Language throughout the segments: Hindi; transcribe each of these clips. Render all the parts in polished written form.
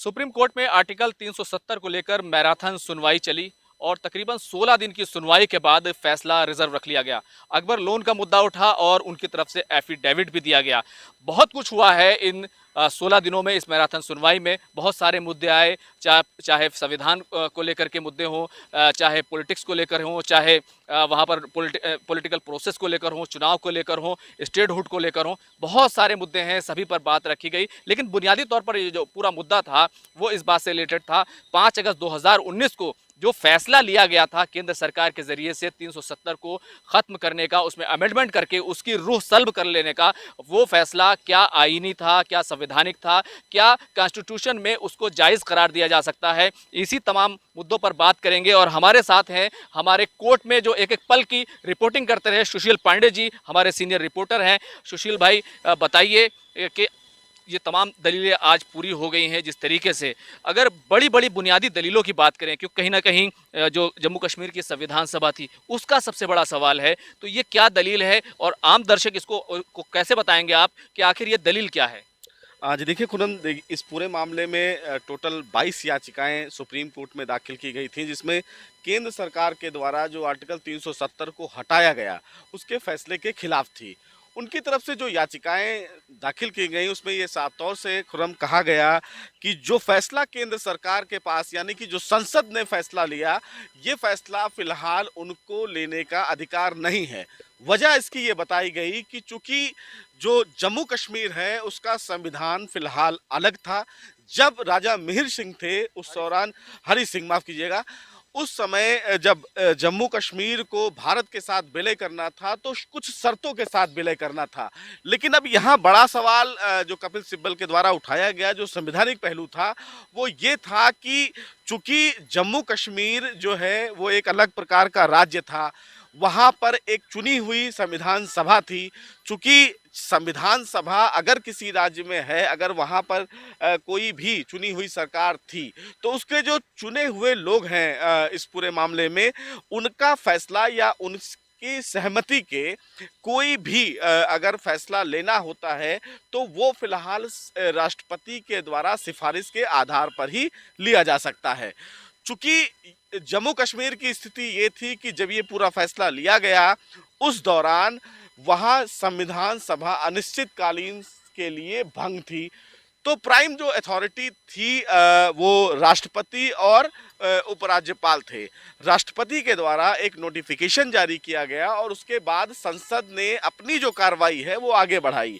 सुप्रीम कोर्ट में आर्टिकल 370 को लेकर मैराथन सुनवाई चली और तकरीबन 16 दिन की सुनवाई के बाद फैसला रिजर्व रख लिया गया। अकबर लोन का मुद्दा उठा और उनकी तरफ से एफिडेविट भी दिया गया। बहुत कुछ हुआ है इन 16 दिनों में। इस मैराथन सुनवाई में बहुत सारे मुद्दे आए, चाहे संविधान को लेकर के मुद्दे हों, चाहे पॉलिटिक्स को लेकर हों, चाहे वहाँ पर पॉलिटिकल प्रोसेस को लेकर हों, चुनाव को लेकर हों, स्टेटहुड को लेकर हों। बहुत सारे मुद्दे हैं, सभी पर बात रखी गई। लेकिन बुनियादी तौर पर ये जो पूरा मुद्दा था वो इस बात से रिलेटेड था, 5 अगस्त 2019 को जो फैसला लिया गया था केंद्र सरकार के जरिए से 370 को खत्म करने का, उसमें अमेंडमेंट करके उसकी रूह सल्ब कर लेने का, वो फैसला क्या आईनी था, क्या संवैधानिक था, क्या कॉन्स्टिट्यूशन में उसको जायज़ करार दिया जा सकता है। इसी तमाम मुद्दों पर बात करेंगे और हमारे साथ हैं हमारे कोर्ट में जो एक एक पल की रिपोर्टिंग करते रहे सुशील पांडे जी, हमारे सीनियर रिपोर्टर हैं। सुशील भाई, बताइए कि ये तमाम दलीलें आज पूरी हो गई हैं जिस तरीके से, अगर बड़ी बड़ी बुनियादी दलीलों की बात करें, क्योंकि कहीं ना कहीं जो जम्मू कश्मीर की संविधान सभा थी उसका सबसे बड़ा सवाल है, तो ये क्या दलील है और आम दर्शक इसको को कैसे बताएंगे आप कि आखिर ये दलील क्या है? आज देखिए खुरन, इस पूरे मामले में टोटल 22 याचिकाएं सुप्रीम कोर्ट में दाखिल की गई थी, जिसमें केंद्र सरकार के द्वारा जो आर्टिकल 370 को हटाया गया उसके फैसले के खिलाफ थी। उनकी तरफ से जो याचिकाएं दाखिल की गई उसमें ये साफ तौर से खुरम कहा गया कि जो फैसला केंद्र सरकार के पास, यानी कि जो संसद ने फैसला लिया, ये फैसला फिलहाल उनको लेने का अधिकार नहीं है। वजह इसकी ये बताई गई कि चूंकि जो जम्मू कश्मीर है उसका संविधान फिलहाल अलग था। जब राजा मिहिर सिंह थे उस दौरान, हरि सिंह माफ कीजिएगा, उस समय जब जम्मू कश्मीर को भारत के साथ विलय करना था तो कुछ शर्तों के साथ विलय करना था। लेकिन अब यहाँ बड़ा सवाल जो कपिल सिब्बल के द्वारा उठाया गया, जो संवैधानिक पहलू था, वो ये था कि चूंकि जम्मू कश्मीर जो है वो एक अलग प्रकार का राज्य था, वहाँ पर एक चुनी हुई संविधान सभा थी। चूंकि संविधान सभा अगर किसी राज्य में है, अगर वहाँ पर कोई भी चुनी हुई सरकार थी, तो उसके जो चुने हुए लोग हैं इस पूरे मामले में, उनका फैसला या उनकी सहमति के कोई भी अगर फैसला लेना होता है तो वो फिलहाल राष्ट्रपति के द्वारा सिफारिश के आधार पर ही लिया जा सकता है। चूंकि जम्मू कश्मीर की स्थिति ये थी कि जब ये पूरा फैसला लिया गया उस दौरान वहाँ संविधान सभा अनिश्चितकालीन के लिए भंग थी, तो प्राइम जो अथॉरिटी थी वो राष्ट्रपति और उपराज्यपाल थे। राष्ट्रपति के द्वारा एक नोटिफिकेशन जारी किया गया और उसके बाद संसद ने अपनी जो कार्रवाई है वो आगे बढ़ाई।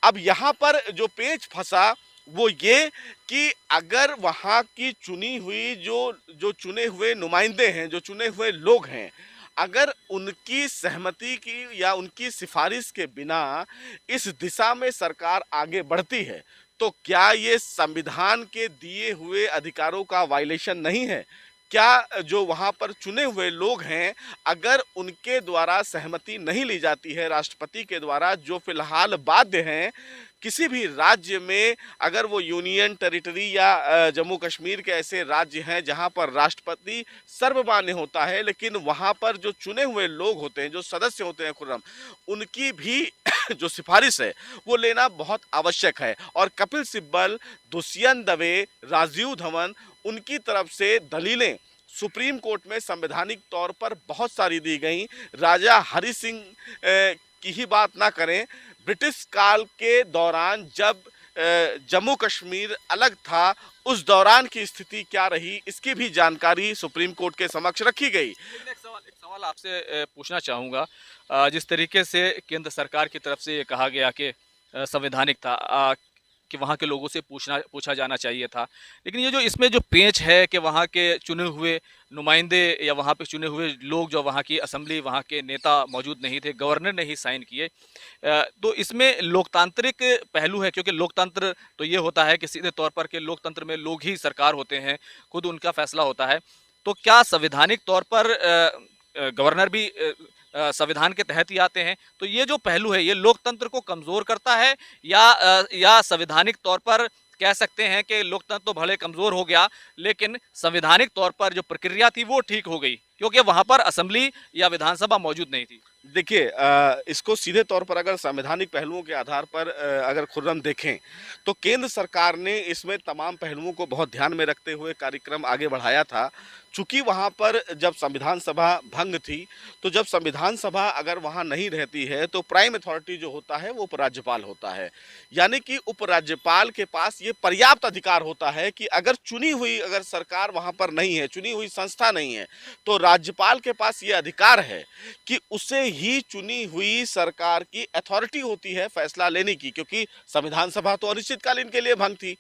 अब यहाँ पर जो पेच फंसा वो ये कि अगर वहाँ की चुनी हुई जो चुने हुए नुमाइंदे हैं, जो चुने हुए लोग हैं, अगर उनकी सहमति की या उनकी सिफारिश के बिना इस दिशा में सरकार आगे बढ़ती है तो क्या ये संविधान के दिए हुए अधिकारों का वायलेशन नहीं है? क्या जो वहाँ पर चुने हुए लोग हैं, अगर उनके द्वारा सहमति नहीं ली जाती है राष्ट्रपति के द्वारा, जो फिलहाल बाध्य हैं किसी भी राज्य में, अगर वो यूनियन टेरिटरी या जम्मू कश्मीर के ऐसे राज्य हैं जहाँ पर राष्ट्रपति सर्वमान्य होता है, लेकिन वहाँ पर जो चुने हुए लोग होते हैं, जो सदस्य होते हैं खुर्रम, उनकी भी जो सिफारिश है वो लेना बहुत आवश्यक है। और कपिल सिब्बल, दुष्यंत दवे, राजीव धवन, उनकी तरफ से दलीलें सुप्रीम कोर्ट में संवैधानिक तौर पर बहुत सारी दी गई। राजा हरि सिंह की ही बात ना करें, ब्रिटिश काल के दौरान जब जम्मू कश्मीर अलग था उस दौरान की स्थिति क्या रही, इसकी भी जानकारी सुप्रीम कोर्ट के समक्ष रखी गई। लेकिन एक सवाल आपसे पूछना चाहूँगा। जिस तरीके से केंद्र सरकार की तरफ से ये कहा गया कि संवैधानिक था, कि वहाँ के लोगों से पूछा जाना चाहिए था, लेकिन ये जो इसमें जो पेंच है कि वहाँ के चुने हुए नुमाइंदे या वहाँ पे चुने हुए लोग, जो वहाँ की असेंबली, वहाँ के नेता मौजूद नहीं थे, गवर्नर ने ही साइन किए, तो इसमें लोकतांत्रिक पहलू है, क्योंकि लोकतंत्र तो ये होता है कि सीधे तौर पर कि लोकतंत्र में लोग ही सरकार होते हैं, खुद उनका फैसला होता है। तो क्या संवैधानिक तौर पर गवर्नर भी संविधान के तहत ही आते हैं? तो ये जो पहलू है ये लोकतंत्र को कमज़ोर करता है या संवैधानिक तौर पर कह सकते हैं कि लोकतंत्र तो भले कमज़ोर हो गया लेकिन संवैधानिक तौर पर जो प्रक्रिया थी वो ठीक हो गई, क्योंकि वहाँ पर असेंबली या विधानसभा मौजूद नहीं थी? देखिए इसको सीधे तौर पर अगर संवैधानिक पहलुओं के आधार पर अगर खुर्रम देखें तो केंद्र सरकार ने इसमें तमाम पहलुओं को बहुत ध्यान में रखते हुए कार्यक्रम आगे बढ़ाया था। चूंकि वहां पर जब संविधान सभा भंग थी तो जब संविधान सभा अगर वहां नहीं रहती है तो प्राइम अथॉरिटी जो होता है वो उपराज्यपाल होता है। यानी कि उपराज्यपाल के पास ये पर्याप्त अधिकार होता है कि अगर चुनी हुई अगर सरकार वहां पर नहीं है, चुनी हुई संस्था नहीं है, तो राज्यपाल के पास ये अधिकार है कि उसे ही चुनी हुई सरकार की अथॉरिटी होती है फैसला लेने की, क्योंकि संविधान सभा तो अनिश्चितकालीन के लिए भंग थी।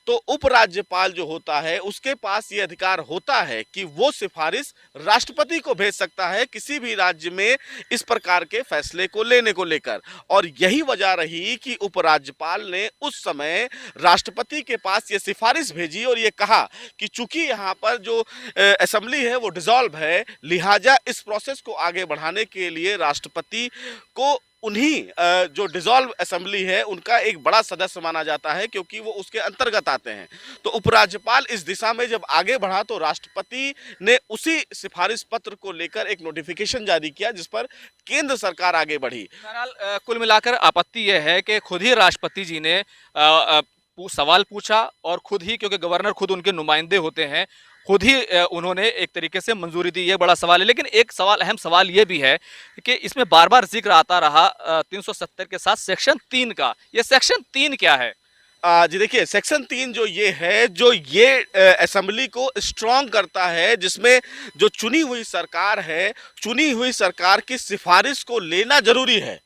तो उपराज्यपाल जो होता है उसके पास ये अधिकार होता है कि वो सिफारिश राष्ट्रपति को भेज सकता है किसी भी राज्य में इस प्रकार के फैसले को लेने को लेकर। और यही वजह रही कि उपराज्यपाल ने उस समय राष्ट्रपति के पास ये सिफारिश भेजी और ये कहा कि चूंकि यहाँ पर जो असेंबली है वो डिसॉल्व है, लिहाजा इस प्रोसेस को आगे बढ़ाने के लिए राष्ट्रपति को उन्हीं जो डिसॉल्व असेंबली है उनका एक बड़ा सदस्य माना जाता है, क्योंकि वो उसके अंतर्गत आते हैं। तो उपराज्यपाल इस दिशा में जब आगे बढ़ा तो राष्ट्रपति ने उसी सिफारिश पत्र को लेकर एक नोटिफिकेशन जारी किया जिस पर केंद्र सरकार आगे बढ़ी। बहरहाल कुल मिलाकर आपत्ति यह है कि खुद ही राष्ट्रपति जी ने सवाल पूछा और खुद ही, क्योंकि गवर्नर खुद उनके नुमाइंदे होते हैं, खुद ही उन्होंने एक तरीके से मंजूरी दी। ये बड़ा सवाल है। लेकिन एक सवाल, अहम सवाल ये भी है कि इसमें बार बार जिक्र आता रहा 370 के साथ सेक्शन 3 का। ये सेक्शन 3 क्या है? जी देखिए, सेक्शन 3 जो ये है, जो ये असेंबली को स्ट्रांग करता है, जिसमें जो चुनी हुई सरकार है, चुनी हुई सरकार की सिफारिश को लेना जरूरी है,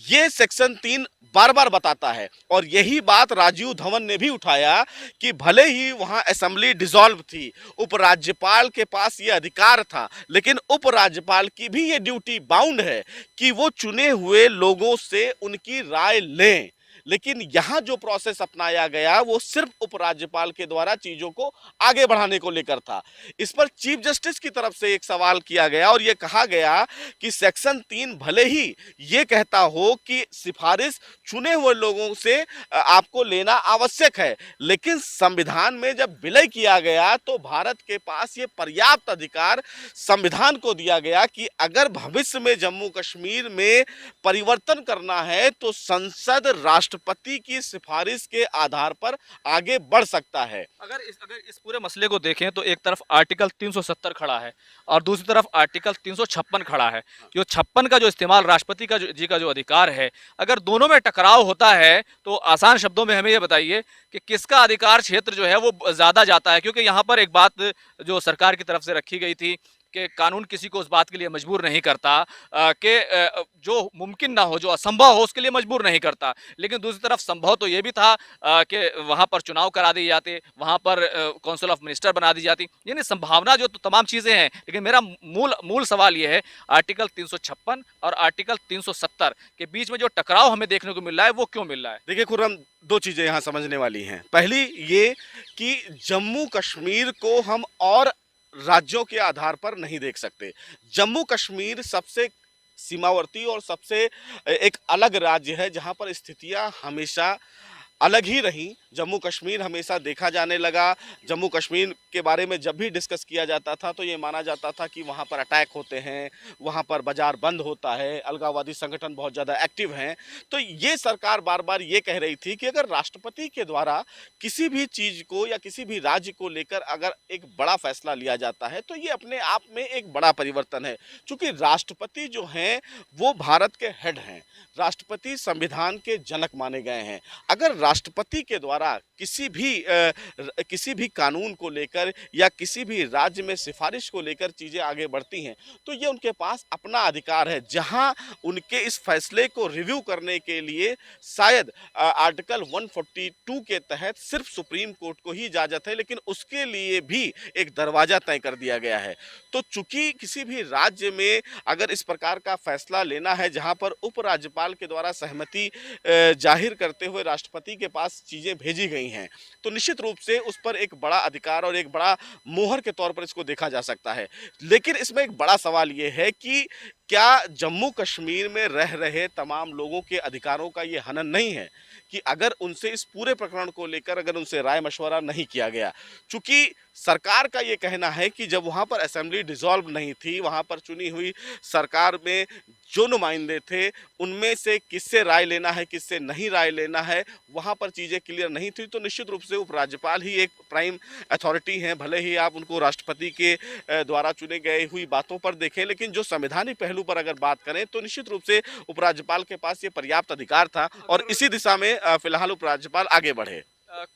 ये सेक्शन 3 बार बार बताता है। और यही बात राजीव धवन ने भी उठाया कि भले ही वहां असेंबली डिसॉल्व थी, उपराज्यपाल के पास ये अधिकार था, लेकिन उपराज्यपाल की भी ये ड्यूटी बाउंड है कि वो चुने हुए लोगों से उनकी राय लें। लेकिन यहां जो प्रोसेस अपनाया गया वो सिर्फ उपराज्यपाल के द्वारा चीजों को आगे बढ़ाने को लेकर था। इस पर चीफ जस्टिस की तरफ से एक सवाल किया गया और यह कहा गया कि सेक्शन 3 भले ही ये कहता हो कि सिफारिश चुने हुए लोगों से आपको लेना आवश्यक है, लेकिन संविधान में जब विलय किया गया तो भारत के पास ये पर्याप्त अधिकार संविधान को दिया गया कि अगर भविष्य में जम्मू कश्मीर में परिवर्तन करना है तो संसद राष्ट्रपति की सिफारिश के आधार पर आगे बढ़ सकता है। अगर इस पूरे मसले को देखें तो एक तरफ आर्टिकल 370 खड़ा है और दूसरी तरफ आर्टिकल 356 खड़ा है। जो 56 का जो इस्तेमाल राष्ट्रपति का जी का जो अधिकार है, अगर दोनों में टकराव होता है तो आसान शब्दों में हमें ये बताइए कि किसका अधिकार क्षेत्र जो है वो ज़्यादा जाता है? क्योंकि यहाँ पर एक बात जो सरकार की तरफ से रखी गई थी कि कानून किसी को उस बात के लिए मजबूर नहीं करता कि जो मुमकिन ना हो, जो असंभव हो, उसके लिए मजबूर नहीं करता। लेकिन दूसरी तरफ संभव तो ये भी था कि वहाँ पर चुनाव करा दिए जाते, वहाँ पर काउंसिल ऑफ मिनिस्टर बना दी जाती। यानी संभावना जो तो तमाम चीज़ें हैं। लेकिन मेरा मूल सवाल ये है, आर्टिकल 356 और आर्टिकल 370 के बीच में जो टकराव हमें देखने को मिल रहा है वो क्यों मिल रहा है? देखिए खुर्रम, दो चीजें यहाँ समझने वाली हैं। पहली ये कि जम्मू कश्मीर को हम और राज्यों के आधार पर नहीं देख सकते। जम्मू कश्मीर सबसे सीमावर्ती और सबसे एक अलग राज्य है जहां पर स्थितियां हमेशा अलग ही रही। जम्मू कश्मीर हमेशा देखा जाने लगा, जम्मू कश्मीर के बारे में जब भी डिस्कस किया जाता था तो ये माना जाता था कि वहाँ पर अटैक होते हैं, वहाँ पर बाजार बंद होता है, अलगाववादी संगठन बहुत ज़्यादा एक्टिव हैं। तो ये सरकार बार बार ये कह रही थी कि अगर राष्ट्रपति के द्वारा किसी भी चीज़ को या किसी भी राज्य को लेकर अगर एक बड़ा फैसला लिया जाता है तो ये अपने आप में एक बड़ा परिवर्तन है। चूँकि राष्ट्रपति जो हैं वो भारत के हेड हैं, राष्ट्रपति संविधान के जनक माने गए हैं। अगर राष्ट्रपति के द्वारा किसी भी कानून को लेकर या किसी भी राज्य में सिफारिश को लेकर चीजें आगे बढ़ती हैं तो ये उनके पास अपना अधिकार है, जहां उनके इस फैसले को रिव्यू करने के लिए शायद आर्टिकल 142 के तहत सिर्फ सुप्रीम कोर्ट को ही इजाजत है, लेकिन उसके लिए भी एक दरवाजा तय कर दिया गया है। तो चूंकि किसी भी राज्य में अगर इस प्रकार का फैसला लेना है जहां पर उपराज्यपाल के द्वारा सहमति जाहिर करते हुए राष्ट्रपति के पास चीजें भेजी गई हैं तो निश्चित रूप से उस पर एक बड़ा अधिकार और एक बड़ा मोहर के तौर पर इसको देखा जा सकता है। लेकिन इसमें एक बड़ा सवाल ये है कि क्या जम्मू कश्मीर में रह रहे तमाम लोगों के अधिकारों का ये हनन नहीं है कि अगर उनसे इस पूरे प्रकरण को लेकर अगर उनसे राय मशवरा नहीं किया गया। चूंकि सरकार का ये कहना है कि जब वहां पर असेंबली डिसॉल्व नहीं थी, वहां पर चुनी हुई सरकार में जो नुमाइंदे थे उनमें से किससे राय लेना है, किससे नहीं राय लेना है, वहां पर चीजें क्लियर नहीं थी। तो निश्चित रूप से उपराज्यपाल ही एक प्राइम अथॉरिटी हैं, भले ही आप उनको राष्ट्रपति के द्वारा चुने गए हुई बातों पर देखें, लेकिन जो संवैधानिक पहलू पर अगर बात करें तो निश्चित रूप से उपराज्यपाल के पास ये पर्याप्त अधिकार था और इसी दिशा में फिलहाल उपराज्यपाल आगे बढ़े।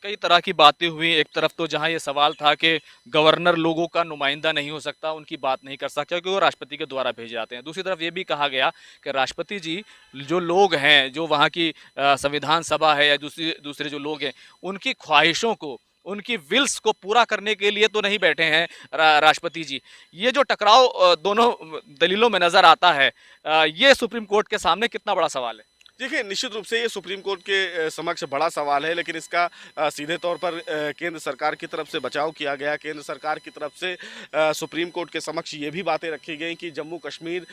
कई तरह की बातें हुई। एक तरफ तो जहां ये सवाल था कि गवर्नर लोगों का नुमाइंदा नहीं हो सकता, उनकी बात नहीं कर सकता क्योंकि वो राष्ट्रपति के द्वारा भेजे जाते हैं। दूसरी तरफ ये भी कहा गया कि राष्ट्रपति जी जो लोग हैं, जो वहाँ की संविधान सभा है या दूसरे जो लोग हैं, उनकी ख्वाहिशों को, उनकी विल्स को पूरा करने के लिए तो नहीं बैठे हैं राष्ट्रपति जी। ये जो टकराव दोनों दलीलों में नजर आता है, ये सुप्रीम कोर्ट के सामने कितना बड़ा सवाल है? देखिए, निश्चित रूप से ये सुप्रीम कोर्ट के समक्ष बड़ा सवाल है, लेकिन इसका सीधे तौर पर केंद्र सरकार की तरफ से बचाव किया गया। केंद्र सरकार की तरफ से सुप्रीम कोर्ट के समक्ष ये भी बातें रखी गई कि जम्मू कश्मीर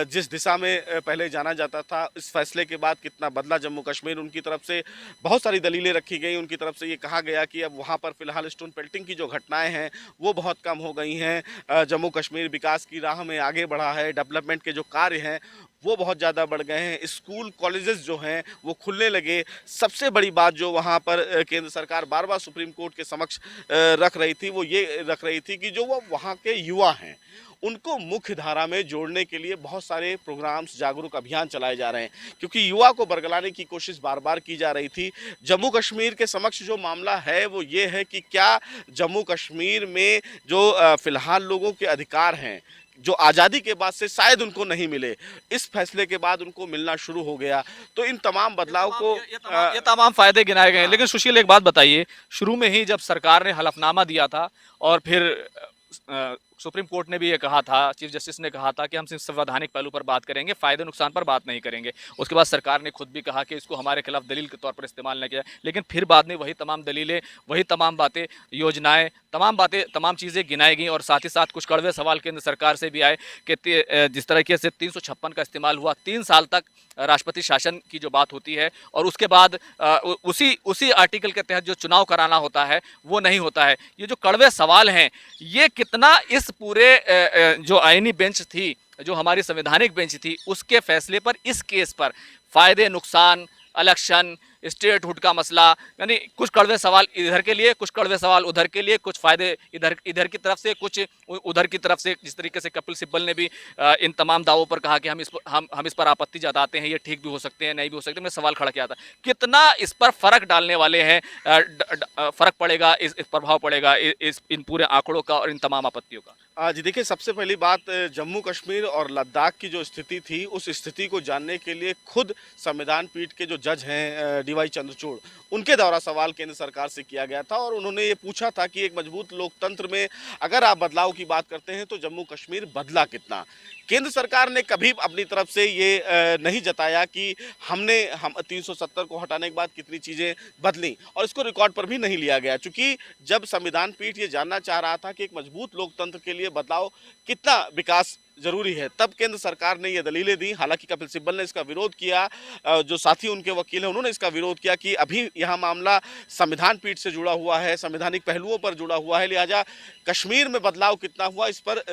जिस दिशा में पहले जाना जाता था, इस फैसले के बाद कितना बदला जम्मू कश्मीर। उनकी तरफ से बहुत सारी दलीलें रखी गई। उनकी तरफ से ये कहा गया कि अब वहाँ पर फिलहाल स्टोन पेल्टिंग की जो घटनाएँ हैं वो बहुत कम हो गई हैं। जम्मू कश्मीर विकास की राह में आगे बढ़ा है, डेवलपमेंट के जो कार्य हैं वो बहुत ज़्यादा बढ़ गए हैं, स्कूल कॉलेजेस जो हैं वो खुलने लगे। सबसे बड़ी बात जो वहाँ पर केंद्र सरकार बार बार सुप्रीम कोर्ट के समक्ष रख रही थी, वो ये रख रही थी कि जो वो वहाँ के युवा हैं उनको मुख्य धारा में जोड़ने के लिए बहुत सारे प्रोग्राम्स, जागरूक अभियान चलाए जा रहे हैं, क्योंकि युवा को बरगलाने की कोशिश बार बार की जा रही थी। जम्मू कश्मीर के समक्ष जो मामला है वो ये है कि क्या जम्मू कश्मीर में जो फिलहाल लोगों के अधिकार हैं, जो आज़ादी के बाद से शायद उनको नहीं मिले, इस फैसले के बाद उनको मिलना शुरू हो गया। तो इन तमाम बदलाव को ये तमाम फायदे गिनाए गए हैं। लेकिन सुशील, एक बात बताइए, शुरू में ही जब सरकार ने हलफनामा दिया था और फिर सुप्रीम कोर्ट ने भी ये कहा था, चीफ जस्टिस ने कहा था कि हम सिर्फ संवैधानिक पहलू पर बात करेंगे, फायदे नुकसान पर बात नहीं करेंगे। उसके बाद सरकार ने खुद भी कहा कि इसको हमारे खिलाफ दलील के तौर पर इस्तेमाल न किया, लेकिन फिर बाद में वही तमाम दलीलें, वही तमाम बातें, योजनाएं, तमाम चीज़ें गिनाई गई और साथ ही साथ कुछ कड़वे सवाल केंद्र सरकार से भी आए कि जिस तरीके से 356 का इस्तेमाल हुआ, 3 साल तक राष्ट्रपति शासन की जो बात होती है और उसके बाद उसी आर्टिकल के तहत जो चुनाव कराना होता है वो नहीं होता है। ये जो कड़वे सवाल हैं, ये कितना इस पूरे जो आईनी बेंच थी, जो हमारी संवैधानिक बेंच थी, उसके फैसले पर, इस केस पर फायदे नुकसान, इलेक्शन, स्टेट हुड का मसला, यानी कुछ कड़वे सवाल इधर के लिए, कुछ कड़वे सवाल उधर के लिए, कुछ फायदे इधर की तरफ से, कुछ उधर की तरफ से। जिस तरीके से कपिल सिब्बल ने भी इन तमाम दावों पर कहा कि हम इस पर आपत्ति जताते हैं, ये ठीक भी हो सकते हैं, नहीं भी हो सकते। मैं सवाल खड़ा किया था, कितना इस पर फर्क डालने वाले हैं, फर्क पड़ेगा, इस प्रभाव पड़ेगा इन पूरे आंकड़ों का और इन तमाम आपत्तियों का? जी देखिए, सबसे पहली बात, जम्मू कश्मीर और लद्दाख की जो स्थिति थी, उस स्थिति को जानने के लिए खुद संविधान पीठ के जो जज हैं डीवाई चंद्रचूड़, उनके द्वारा सवाल केंद्र सरकार से किया गया था और उन्होंने ये पूछा था कि एक मजबूत लोकतंत्र में अगर आप बदलाव की बात करते हैं तो जम्मू कश्मीर बदला कितना। केंद्र सरकार ने कभी अपनी तरफ से ये नहीं जताया कि हम 370 को हटाने के बाद कितनी चीज़ें बदली, और इसको रिकॉर्ड पर भी नहीं लिया गया, क्योंकि जब संविधान पीठ ये जानना चाह रहा था कि एक मजबूत लोकतंत्र के लिए बदलाव कितना विकास जरूरी है, तब केंद्र सरकार ने ये दलीलें दी। हालांकि कपिल सिब्बल ने इसका विरोध किया, जो साथी उनके वकील हैं उन्होंने इसका विरोध किया कि अभी यहाँ मामला संविधान पीठ से जुड़ा हुआ है, संवैधानिक पहलुओं पर जुड़ा हुआ है, लिहाजा कश्मीर में बदलाव कितना हुआ इस पर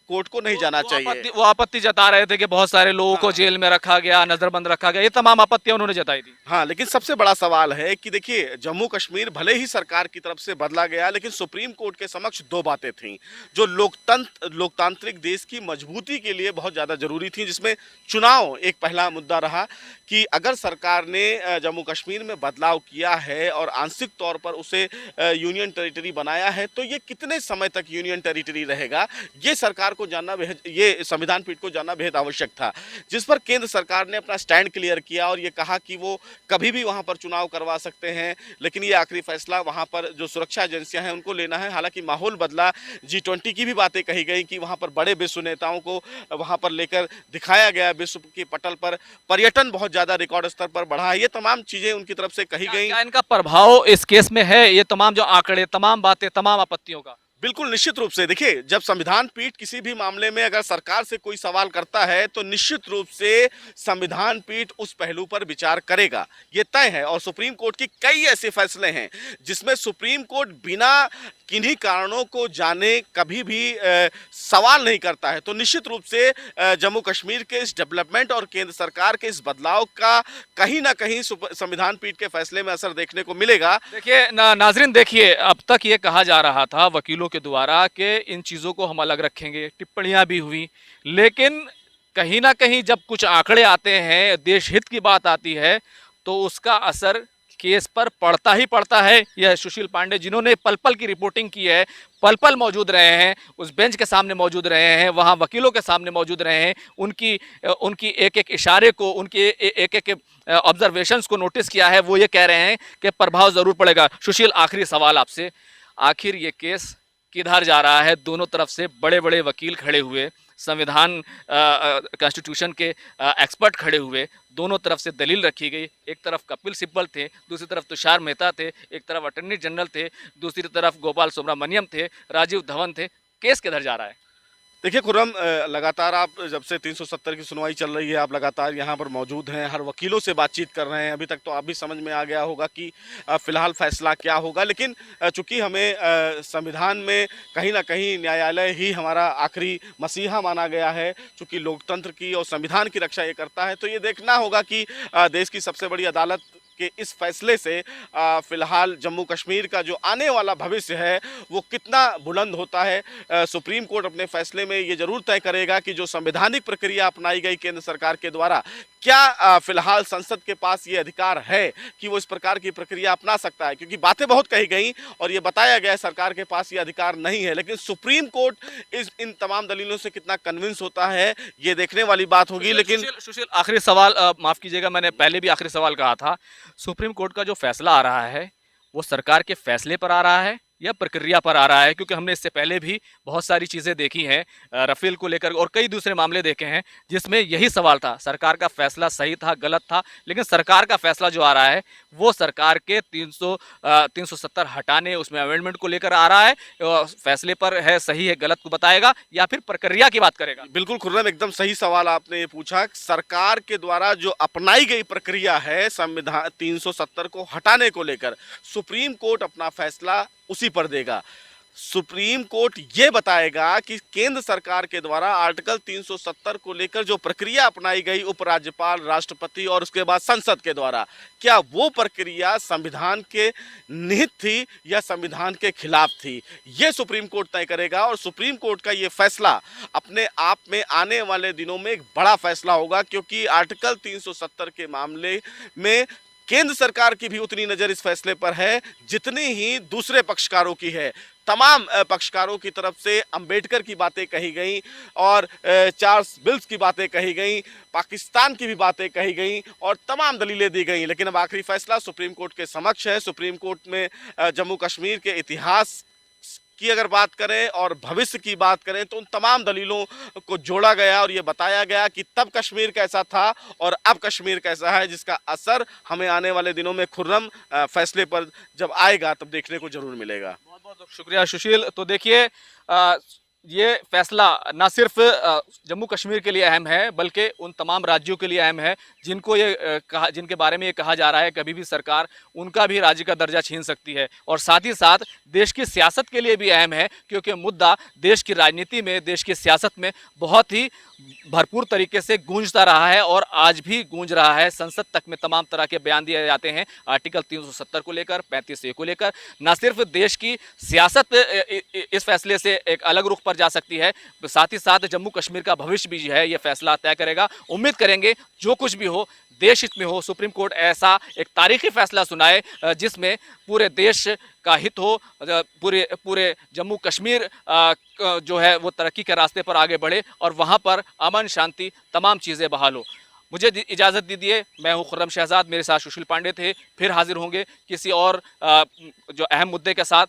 कोर्ट को नहीं जाना चाहिए। वो आपत्ति जता रहे थे कि बहुत सारे लोगों को जेल में रखा गया, नजरबंद रखा गया, ये तमाम आपत्तियां उन्होंने जताई थी। हाँ, लेकिन सबसे बड़ा सवाल है कि देखिए, जम्मू कश्मीर भले ही सरकार की तरफ से बदला गया, लेकिन सुप्रीम कोर्ट के समक्ष दो बातें थीं जो लोकतांत्रिक देश की मजबूती के लिए बहुत ज़्यादा जरूरी थी, जिसमें चुनाव एक पहला मुद्दा रहा कि अगर सरकार ने जम्मू कश्मीर में बदलाव किया है और आंशिक तौर पर उसे यूनियन टेरिटरी बनाया है, तो ये कितने समय तक यूनियन टेरिटरी रहेगा, ये सरकार को जानना ये संविधान पीठ को जानना बेहद आवश्यक था। जिस पर केंद्र सरकार ने अपना स्टैंड क्लियर किया और ये कहा कि वो कभी भी वहाँ पर चुनाव करवा सकते हैं, लेकिन ये आखिरी फैसला वहाँ पर जो सुरक्षा एजेंसियाँ हैं उनको लेना है। हालांकि माहौल बदला, G20 की भी बातें कही गई कि वहाँ पर बड़े विश्व नेताओं को वहाँ पर लेकर दिखाया गया, विश्व की पटल पर पर्यटन बहुत ज़्यादा रिकॉर्ड स्तर पर बढ़ा है, ये तमाम चीज़ें उनकी तरफ से कही गई। क्या इनका प्रभाव इस केस में है, ये तमाम जो आंकड़े, तमाम बातें, तमाम आपत्तियों का? बिल्कुल, निश्चित रूप से देखिए, जब संविधान पीठ किसी भी मामले में अगर सरकार से कोई सवाल करता है तो निश्चित रूप से संविधान पीठ उस पहलू पर विचार करेगा, ये तय है। और सुप्रीम कोर्ट की कई ऐसे फैसले हैं जिसमें सुप्रीम कोर्ट बिना किन्हीं कारणों को जाने कभी भी सवाल नहीं करता है। तो निश्चित रूप से जम्मू कश्मीर के इस डेवलपमेंट और केंद्र सरकार के इस बदलाव का कहीं ना कहीं संविधान पीठ के फैसले में असर देखने को मिलेगा। देखिए नाजरीन, देखिए अब तक ये कहा जा रहा था वकीलों के द्वारा कि इन चीज़ों को हम अलग रखेंगे, टिप्पणियां भी हुई, लेकिन कहीं ना कहीं जब कुछ आंकड़े आते हैं, देश हित की बात आती है, तो उसका असर केस पर पड़ता ही पड़ता है। यह सुशील पांडे जिन्होंने पल पल की रिपोर्टिंग की है, पल पल मौजूद रहे हैं, उस बेंच के सामने मौजूद रहे हैं, वहाँ वकीलों के सामने मौजूद रहे हैं, उनकी उनकी एक एक इशारे को, उनके एक एक ऑब्जर्वेशंस को नोटिस किया है, वो ये कह रहे हैं कि प्रभाव ज़रूर पड़ेगा। सुशील, आखिरी सवाल आपसे, आखिर ये केस किधर जा रहा है? दोनों तरफ से बड़े बड़े वकील खड़े हुए, संविधान कॉन्स्टिट्यूशन के एक्सपर्ट खड़े हुए, दोनों तरफ से दलील रखी गई। एक तरफ कपिल सिब्बल थे, दूसरी तरफ तुषार मेहता थे, एक तरफ अटॉर्नी जनरल थे, दूसरी तरफ गोपाल सुब्रमण्यम थे, राजीव धवन थे। केस किधर जा रहा है? देखिए खुर्रम, लगातार आप जब से 370 की सुनवाई चल रही है, आप लगातार यहाँ पर मौजूद हैं, हर वकीलों से बातचीत कर रहे हैं। अभी तक तो आप भी समझ में आ गया होगा कि फिलहाल फैसला क्या होगा, लेकिन चूंकि हमें संविधान में कहीं ना कहीं न्यायालय ही हमारा आखिरी मसीहा माना गया है, चूंकि लोकतंत्र की और संविधान की रक्षा ये करता है, तो ये देखना होगा कि देश की सबसे बड़ी अदालत के इस फैसले से फिलहाल जम्मू कश्मीर का जो आने वाला भविष्य है वो कितना बुलंद होता है। सुप्रीम कोर्ट अपने फैसले में ये जरूर तय करेगा कि जो संवैधानिक प्रक्रिया अपनाई गई केंद्र सरकार के द्वारा, क्या फिलहाल संसद के पास ये अधिकार है कि वो इस प्रकार की प्रक्रिया अपना सकता है। क्योंकि बातें बहुत कही गई और ये बताया गया सरकार के पास ये अधिकार नहीं है, लेकिन सुप्रीम कोर्ट इन तमाम दलीलों से कितना कन्विंस होता है ये देखने वाली बात होगी। लेकिन सुशील, आखिरी सवाल, माफ कीजिएगा, मैंने पहले भी आखिरी सवाल कहा था, सुप्रीम कोर्ट का जो फैसला आ रहा है वो सरकार के फैसले पर आ रहा है या प्रक्रिया पर आ रहा है? क्योंकि हमने इससे पहले भी बहुत सारी चीज़ें देखी हैं, राफेल को लेकर और कई दूसरे मामले देखे हैं जिसमें यही सवाल था, सरकार का फैसला सही था, गलत था, लेकिन सरकार का फैसला जो आ रहा है वो सरकार के 370 हटाने, उसमें अमेंडमेंट को लेकर आ रहा है। फैसले पर है, सही है गलत को बताएगा या फिर प्रक्रिया की बात करेगा? बिल्कुल खुर्रम, एकदम सही सवाल आपने ये पूछा। सरकार के द्वारा जो अपनाई गई प्रक्रिया है संविधान 370 को हटाने को लेकर, सुप्रीम कोर्ट अपना फैसला उसी पर देगा। सुप्रीम कोर्ट ये बताएगा कि केंद्र सरकार के द्वारा आर्टिकल 370 को लेकर जो प्रक्रिया अपनाई गई उपराज्यपाल, राष्ट्रपति और उसके बाद संसद के द्वारा, क्या वो प्रक्रिया संविधान के निहित थी या संविधान के खिलाफ थी, ये सुप्रीम कोर्ट तय करेगा। और सुप्रीम कोर्ट का ये फैसला अपने आप में आने वाले दिनों में एक बड़ा फैसला होगा, क्योंकि आर्टिकल 370 के मामले में केंद्र सरकार की भी उतनी नज़र इस फैसले पर है जितनी ही दूसरे पक्षकारों की है। तमाम पक्षकारों की तरफ से अंबेडकर की बातें कही गई और चार्ल्स विल्स की बातें कही गई, पाकिस्तान की भी बातें कही गई और तमाम दलीलें दी गई। लेकिन अब आखिरी फैसला सुप्रीम कोर्ट के समक्ष है। सुप्रीम कोर्ट में जम्मू कश्मीर के इतिहास की अगर बात करें और भविष्य की बात करें तो उन तमाम दलीलों को जोड़ा गया और ये बताया गया कि तब कश्मीर कैसा था और अब कश्मीर कैसा है, जिसका असर हमें आने वाले दिनों में खुर्रम फैसले पर जब आएगा तब देखने को जरूर मिलेगा। बहुत बहुत शुक्रिया सुशील। तो देखिए, ये फैसला ना सिर्फ जम्मू कश्मीर के लिए अहम है बल्कि उन तमाम राज्यों के लिए अहम है जिनके बारे में ये कहा जा रहा है कभी भी सरकार उनका भी राज्य का दर्जा छीन सकती है। और साथ ही साथ देश की सियासत के लिए भी अहम है, क्योंकि मुद्दा देश की राजनीति में, देश की सियासत में बहुत ही भरपूर तरीके से गूंजता रहा है और आज भी गूंज रहा है। संसद तक में तमाम तरह के बयान दिए जाते हैं आर्टिकल 370 को लेकर, 35A को लेकर। न सिर्फ देश की सियासत इस फैसले से एक अलग रुख पर जा सकती है, साथ ही साथ जम्मू कश्मीर का भविष्य भी है ये फैसला तय करेगा। उम्मीद करेंगे जो कुछ भी हो देश हित में हो, सुप्रीम कोर्ट ऐसा एक तारीखी फैसला सुनाए जिसमें पूरे देश का हित हो, पूरे जम्मू कश्मीर जो है वो तरक्की के रास्ते पर आगे बढ़े और वहाँ पर अमन शांति तमाम चीज़ें बहाल हो। मुझे इजाज़त दीजिए, मैं हूँ खुर्रम शहजाद, मेरे साथ सुशील पांडे थे। फिर हाजिर होंगे किसी और जो अहम मुद्दे के साथ।